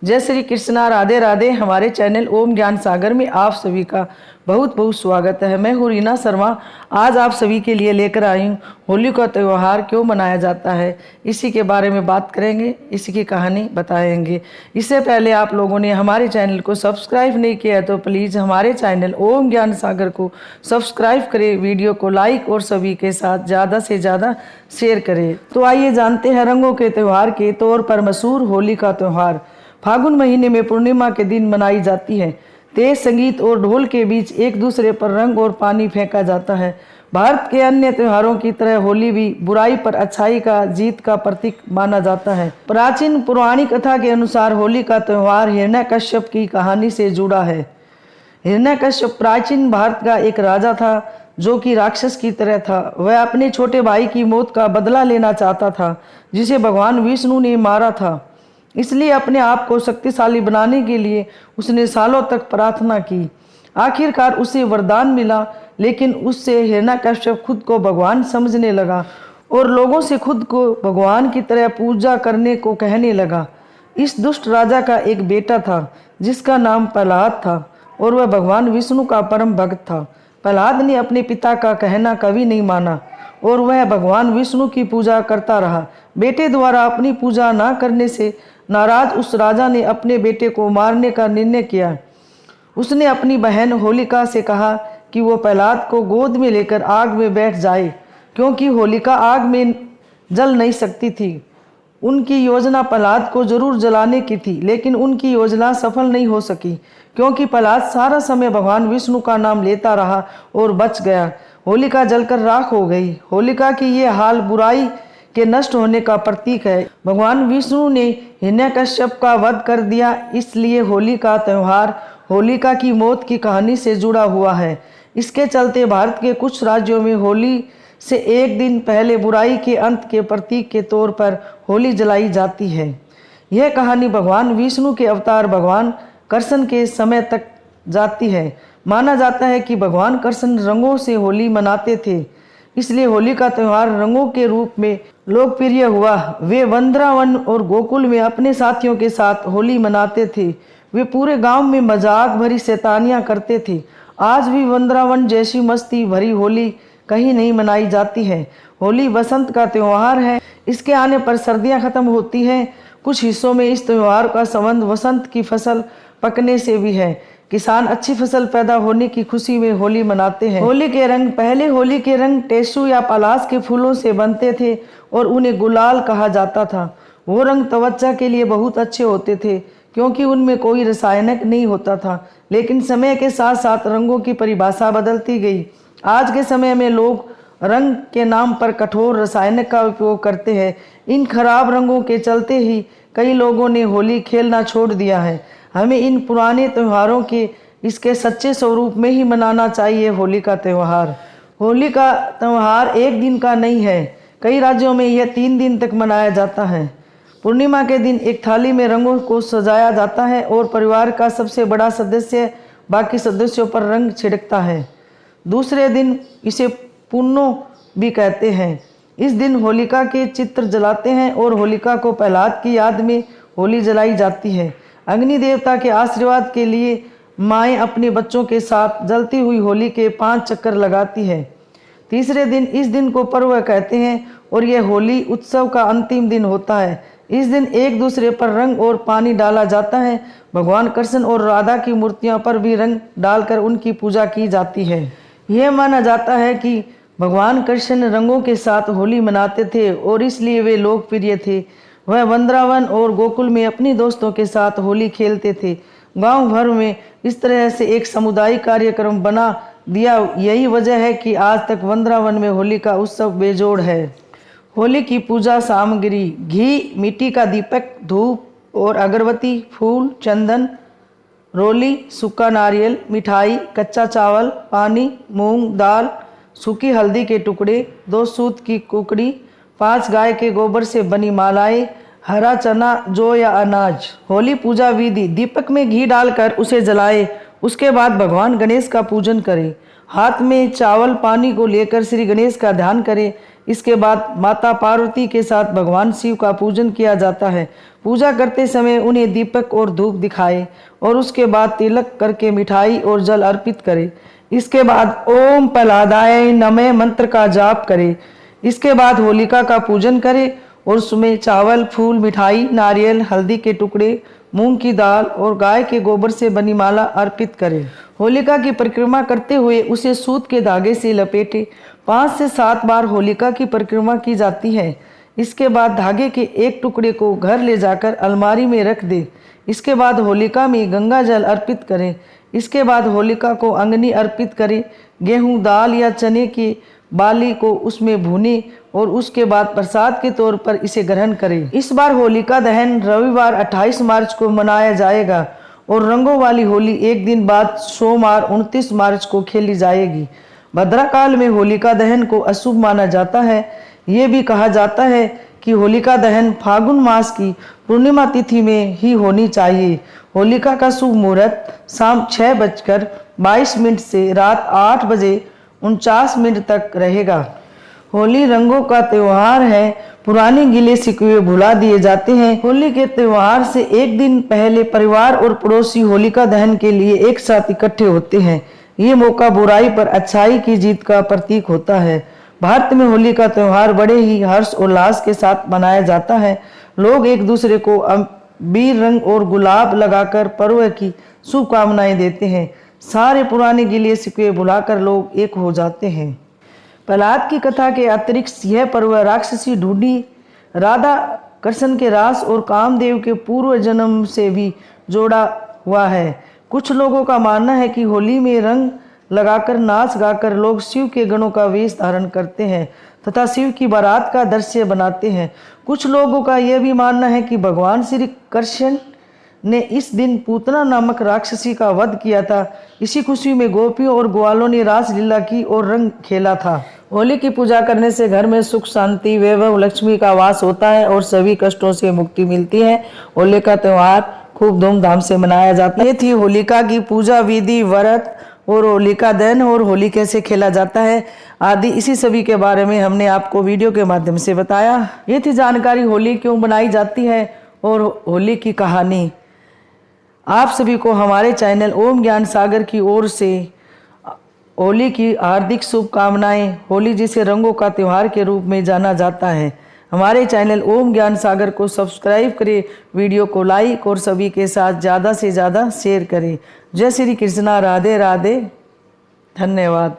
जय श्री कृष्णा, राधे राधे। हमारे चैनल ओम ज्ञान सागर में आप सभी का बहुत बहुत स्वागत है। मैं हूँ रीना शर्मा। आज आप सभी के लिए लेकर आई हूँ होली का त्यौहार क्यों मनाया जाता है, इसी के बारे में बात करेंगे, इसी की कहानी बताएंगे। इससे पहले आप लोगों ने हमारे चैनल को सब्सक्राइब नहीं किया है तो प्लीज़ हमारे चैनल ओम ज्ञान सागर को सब्सक्राइब करें, वीडियो को लाइक और सभी के साथ ज़्यादा से ज़्यादा शेयर करें। तो आइए जानते हैं रंगों के त्यौहार के तौर पर मशहूर होली का त्यौहार फागुन महीने में पूर्णिमा के दिन मनाई जाती है। तेज संगीत और ढोल के बीच एक दूसरे पर रंग और पानी फेंका जाता है। भारत के अन्य त्योहारों की तरह होली भी बुराई पर अच्छाई का जीत का प्रतीक माना जाता है। प्राचीन पौराणिक कथा के अनुसार होली का त्यौहार हिरण्यकश्यप की कहानी से जुड़ा है। हिरण्यकश्यप प्राचीन भारत का एक राजा था जो कि राक्षस की तरह था। वह अपने छोटे भाई की मौत का बदला लेना चाहता था जिसे भगवान विष्णु ने मारा था। इसलिए अपने आप को शक्तिशाली बनाने के लिए उसने सालों तक प्रार्थना की। आखिरकार उसे वरदान मिला, लेकिन उससे हिरण्यकश्यप खुद को भगवान समझने लगा और लोगों से खुद को भगवान की तरह पूजा करने को कहने लगा। इस दुष्ट राजा का एक बेटा था जिसका नाम प्रहलाद था और वह भगवान विष्णु का परम भक्त था। प्रहलाद ने अपने पिता का कहना कभी नहीं माना और वह भगवान विष्णु की पूजा करता रहा। बेटे द्वारा अपनी पूजा न करने से नाराज उस राजा ने अपने बेटे को मारने का निर्णय किया। उसने अपनी बहन होलिका से कहा कि वो प्रहलाद को गोद में लेकर आग में बैठ जाए, क्योंकि होलिका आग में जल नहीं सकती थी। उनकी योजना प्रहलाद को जरूर जलाने की थी, लेकिन उनकी योजना सफल नहीं हो सकी क्योंकि प्रहलाद सारा समय भगवान विष्णु का नाम लेता रहा और बच गया। होलिका जलकर राख हो गई। होलिका की ये हाल बुराई के नष्ट होने का प्रतीक है। भगवान विष्णु ने हिरण्यकश्यप का वध कर दिया, इसलिए होली का त्यौहार होलिका की मौत की कहानी से जुड़ा हुआ है। इसके चलते भारत के कुछ राज्यों में होली से एक दिन पहले बुराई के अंत के प्रतीक के तौर पर होली जलाई जाती है। यह कहानी भगवान विष्णु के अवतार भगवान कृष्ण के समय तक जाती है। माना जाता है कि भगवान कृष्ण रंगों से होली मनाते थे, इसलिए होली का त्यौहार रंगों के रूप में लोकप्रिय हुआ। वे वृंदावन और गोकुल में अपने साथियों के साथ होली मनाते थे। वे पूरे गांव में मजाक भरी शैतानियां करते थे। आज भी वृंदावन जैसी मस्ती भरी होली कहीं नहीं मनाई जाती है। होली बसंत का त्यौहार है। इसके आने पर सर्दियां खत्म होती हैं। कुछ हिस्सों में इस त्यौहार का संबंध वसंत की फसल पकने से भी है। किसान अच्छी फसल पैदा होने की खुशी में होली मनाते हैं। होली के रंग पहले होली के रंग टेसू या पलाश के फूलों से बनते थे और उन्हें गुलाल कहा जाता था। वो रंग त्वचा के लिए बहुत अच्छे होते थे क्योंकि उनमें कोई रासायनिक नहीं होता था। लेकिन समय के साथ साथ रंगों की परिभाषा बदलती गई। आज के समय में लोग रंग के नाम पर कठोर रासायनिक का उपयोग करते हैं। इन खराब रंगों के चलते ही कई लोगों ने होली खेलना छोड़ दिया है। हमें इन पुराने त्योहारों के इसके सच्चे स्वरूप में ही मनाना चाहिए। होली का त्यौहार एक दिन का नहीं है। कई राज्यों में यह 3 दिन तक मनाया जाता है। पूर्णिमा के दिन एक थाली में रंगों को सजाया जाता है और परिवार का सबसे बड़ा सदस्य बाकी सदस्यों पर रंग छिड़कता है। दूसरे दिन इसे पुन्नो भी कहते हैं। इस दिन होलिका के चित्र जलाते हैं और होलिका को प्रहलाद की याद में होली जलाई जाती है। अग्नि देवता के आशीर्वाद के लिए माएँ अपने बच्चों के साथ जलती हुई होली के 5 चक्कर लगाती है। तीसरे दिन इस दिन को पर्व कहते हैं और यह होली उत्सव का अंतिम दिन होता है। इस दिन एक दूसरे पर रंग और पानी डाला जाता है। भगवान कृष्ण और राधा की मूर्तियों पर भी रंग डालकर उनकी पूजा की जाती है। यह माना जाता है कि भगवान कृष्ण रंगों के साथ होली मनाते थे और इसलिए वे लोकप्रिय थे। वह वृंदावन और गोकुल में अपने दोस्तों के साथ होली खेलते थे। गांव भर में इस तरह से एक सामुदायिक कार्यक्रम बना दिया। यही वजह है कि आज तक वृंदावन में होली का उत्सव बेजोड़ है। होली की पूजा सामग्री: घी, मिट्टी का दीपक, धूप और अगरबत्ती, फूल, चंदन, रोली, सूखा नारियल, मिठाई, कच्चा चावल, पानी, मूंग दाल, सूखी हल्दी के टुकड़े, 2 सूत की कुकड़ी, 5 गाय के गोबर से बनी मालाएं, हरा चना, जौ या अनाज। होली पूजा विधि: दीपक में घी डालकर उसे जलाए। उसके बाद भगवान गणेश का पूजन करें। हाथ में चावल पानी को लेकर श्री गणेश का ध्यान करें। इसके बाद माता पार्वती के साथ भगवान शिव का पूजन किया जाता है। पूजा करते समय उन्हें दीपक और धूप दिखाए और उसके बाद तिलक करके मिठाई और जल अर्पित करें। इसके बाद ओम प्रहलादाय नमः मंत्र का जाप करें। इसके बाद होलिका का पूजन करें और उसमें चावल, फूल, मिठाई, नारियल, हल्दी के टुकड़े, मूंग की दाल और गाय के गोबर से बनी माला अर्पित करें। होलिका की परिक्रमा करते हुए उसे सूत के धागे से लपेटे 5 से 7 बार होलिका की परिक्रमा की जाती है। इसके बाद धागे के एक टुकड़े को घर ले जाकर अलमारी में रख दे। इसके बाद होलिका में गंगा जल अर्पित करें। इसके बाद होलिका को अंगनी अर्पित करें। गेहूं, दाल या चने की बाली को उसमें भूने और उसके बाद प्रसाद के तौर पर इसे ग्रहण करें। इस बार होलिका दहन रविवार 28 मार्च को मनाया जाएगा और रंगों वाली होली एक दिन बाद सोमवार 29 मार्च को खेली जाएगी। भद्राकाल में होलिका दहन को अशुभ माना जाता है। ये भी कहा जाता है कि होलिका दहन फागुन मास की पूर्णिमा तिथि में ही होनी चाहिए। होलिका का शुभ मुहूर्त शाम 6:22 से रात 8:49 तक रहेगा। होली रंगों का त्योहार है। पुराने गिले शिकवे भुला दिए जाते हैं। होली के त्योहार से एक दिन पहले परिवार और पड़ोसी होलिका दहन के लिए एक साथ इकट्ठे होते हैं। ये मौका बुराई पर अच्छाई की जीत का प्रतीक होता है। भारत में होली का त्योहार बड़े ही हर्ष उल्लास के साथ मनाया जाता है। लोग एक दूसरे को अबीर रंग और गुलाब लगाकर पर्व की शुभकामनाएं देते हैं। सारे पुराने गिले शिकवे भुलाकर लोग एक हो जाते हैं। प्रहलाद की कथा के अतिरिक्त यह पर्व राक्षसी ढूंढी राधा कृष्ण के रास और कामदेव के पूर्व जन्म से भी जोड़ा हुआ है। कुछ लोगों का मानना है कि होली में रंग लगाकर नाच गाकर लोग शिव के गणों का वेश धारण करते हैं तथा शिव की बारात का दृश्य बनाते हैं। कुछ लोगों का यह भी मानना है कि भगवान श्री कृष्ण ने इस दिन पूतना नामक राक्षसी का वध किया था। इसी खुशी में गोपियों और ग्वालों ने रास लीला की और रंग खेला था। होली की पूजा करने से घर में सुख, शांति, वैभव, लक्ष्मी का वास होता है और सभी कष्टों से मुक्ति मिलती है। होली का त्योहार खूब धूमधाम से मनाया जाता है। ये थी होलिका की पूजा विधि, व्रत और होलिका दहन और होली कैसे खेला जाता है आदि, इसी सभी के बारे में हमने आपको वीडियो के माध्यम से बताया। ये थी जानकारी होली क्यों मनाई जाती है और होली की कहानी। आप सभी को हमारे चैनल ओम ज्ञान सागर की ओर से होली की हार्दिक शुभकामनाएं। होली जिसे रंगों का त्योहार के रूप में जाना जाता है। हमारे चैनल ओम ज्ञान सागर को सब्सक्राइब करें, वीडियो को लाइक और सभी के साथ ज़्यादा से ज़्यादा शेयर करें। जय श्री कृष्णा, राधे राधे, धन्यवाद।